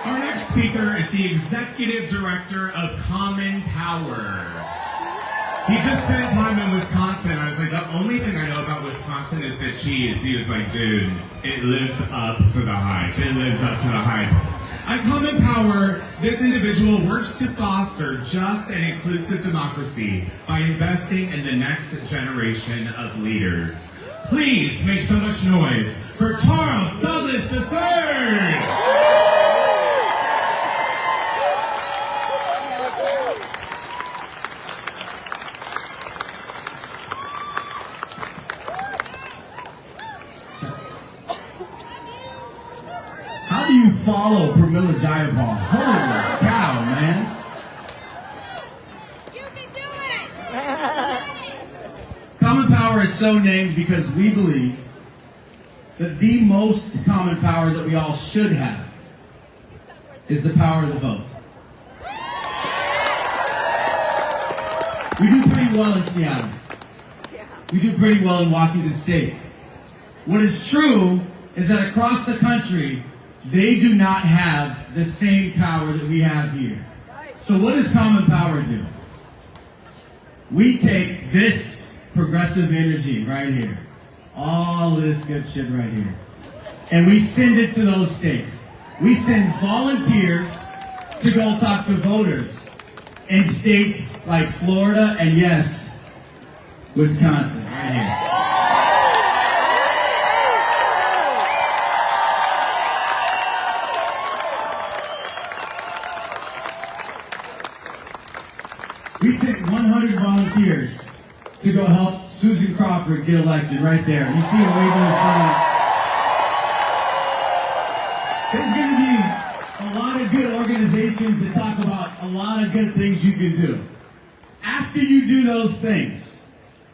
Our next speaker is the Executive Director of Common Power. He just spent time in Wisconsin. I was like, the only thing I know about Wisconsin is the cheese. He was like, dude, it lives up to the hype. It lives up to the hype. At Common Power, this individual works to foster just and inclusive democracy by investing in the next generation of leaders. Please make so much noise for Charles Douglas III! How do you follow Pramila Jayapal? Holy cow, man. You can do it! Common Power is so named because we believe that the most common power that we all should have is the power of the vote. We do pretty well in Seattle. We do pretty well in Washington State. What is true is that across the country, they do not have the same power that we have here. So what does Common Power do? We take this progressive energy right here, all this good shit right here, and we send it to those states. We send volunteers to go talk to voters in states like Florida and, yes, Wisconsin, right here. We sent 100 volunteers to go help Susan Crawford get elected right there. You see her waving the signs. There's going to be a lot of good organizations that talk about a lot of good things you can do. After you do those things,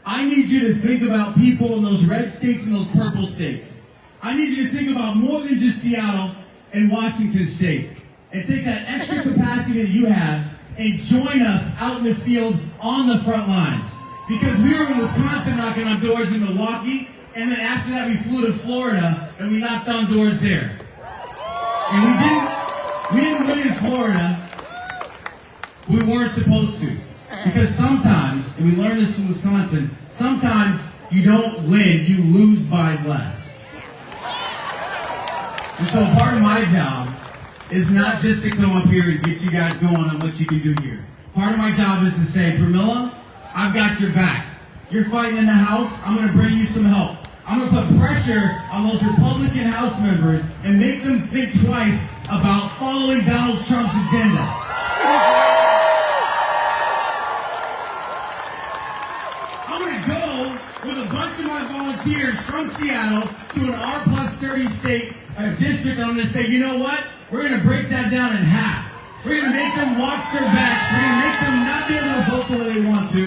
I need you to think about people in those red states and those purple states. I need you to think about more than just Seattle and Washington State. And take that extra capacity that you have and join us out in the field on the front lines. Because we were in Wisconsin knocking on doors in Milwaukee, and then after that we flew to Florida and we knocked on doors there. And we didn't win in Florida. We weren't supposed to. Because sometimes, and we learned this in Wisconsin, sometimes you don't win, you lose by less. And so part of my job is not just to come up here and get you guys going on what you can do here. Part of my job is to say, Pramila, I've got your back. You're fighting in the House, I'm going to bring you some help. I'm going to put pressure on those Republican House members and make them think twice about following Donald Trump's agenda. I'm going to go with a bunch of my volunteers from Seattle to an R+30 state district, and I'm going to say, you know what? We're going to break that down in half. We're going to make them watch their backs. We're going to make them not be able to vote the way they want to.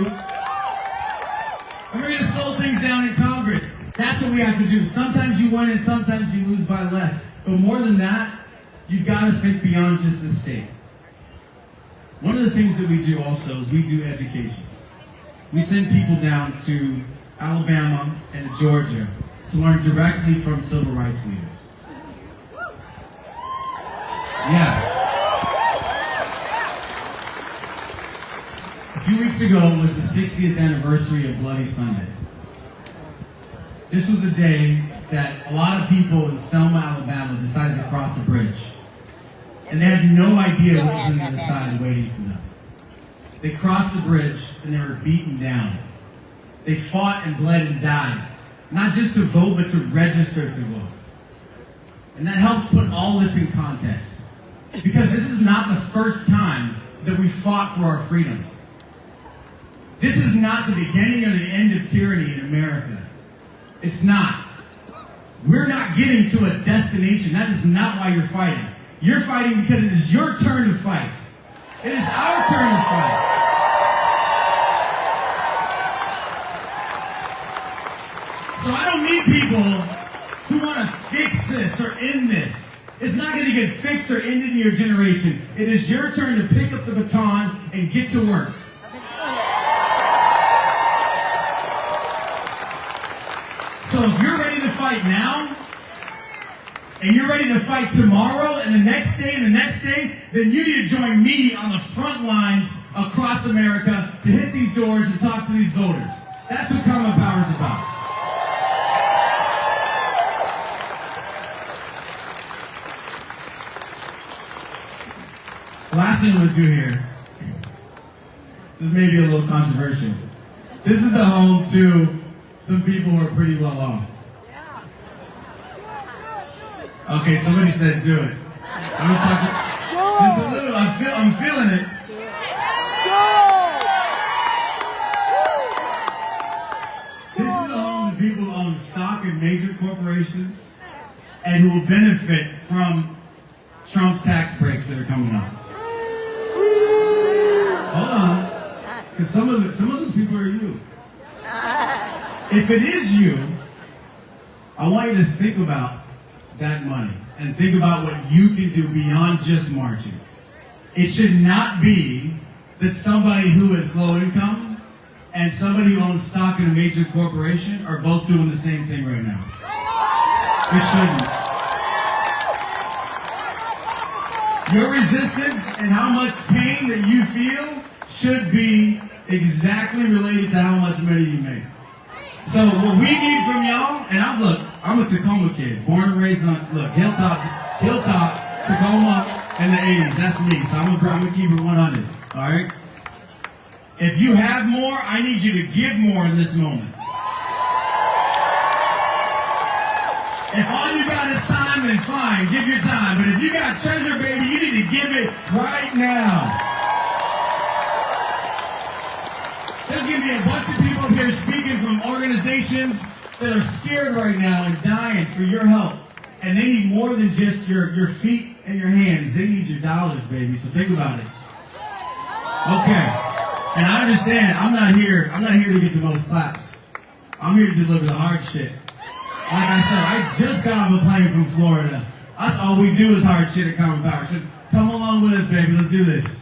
And we're going to slow things down in Congress. That's what we have to do. Sometimes you win and sometimes you lose by less. But more than that, you've got to think beyond just the state. One of the things that we do also is we do education. We send people down to Alabama and Georgia to learn directly from civil rights leaders. Yeah. A few weeks ago was the 60th anniversary of Bloody Sunday. This was a day that a lot of people in Selma, Alabama decided to cross a bridge. And they had no idea what was on the other side waiting for them. They crossed the bridge and they were beaten down. They fought and bled and died. Not just to vote, but to register to vote. And that helps put all this in context. Because this is not the first time that we fought for our freedoms. This is not the beginning or the end of tyranny in America. It's not. We're not getting to a destination. That is not why you're fighting. You're fighting because it is your turn to fight. It is our turn to fight. So I don't need people who want to fix this or end this. It's not going to get fixed or ended in your generation. It is your turn to pick up the baton and get to work. So if you're ready to fight now, and you're ready to fight tomorrow and the next day and the next day, then you need to join me on the front lines across America to hit these doors and talk to these voters. That's what Common Power is about. The last thing I'm going to do here, this may be a little controversial. This is the home to some people who are pretty well off. Okay, somebody said do it. I'm going to talk just a little. I'm feeling it. This is the home to people who own stock in major corporations and who will benefit from Trump's tax breaks that are coming up. Hold on, because some of those people are you. If it is you, I want you to think about that money and think about what you can do beyond just marching. It should not be that somebody who is low income and somebody who owns stock in a major corporation are both doing the same thing right now. It shouldn't. Your resistance and how much pain that you feel should be exactly related to how much money you make. So what we need from y'all, and I'm a Tacoma kid, born and raised on, Hilltop, Tacoma in the 80s. That's me. So I'm gonna keep it 100. All right. If you have more, I need you to give more in this moment. If all you got is time, then fine, give your time. But if you got treasure, baby, you need to give it right now. There's going to be a bunch of people up here speaking from organizations that are scared right now and dying for your help. And they need more than just your feet and your hands. They need your dollars, baby. So think about it. Okay. And I understand, I'm not here to get the most claps. I'm here to deliver the hard shit. Like I said, I just got off a plane from Florida. That's all we do is hard shit at Common Power. So come along with us, baby. Let's do this.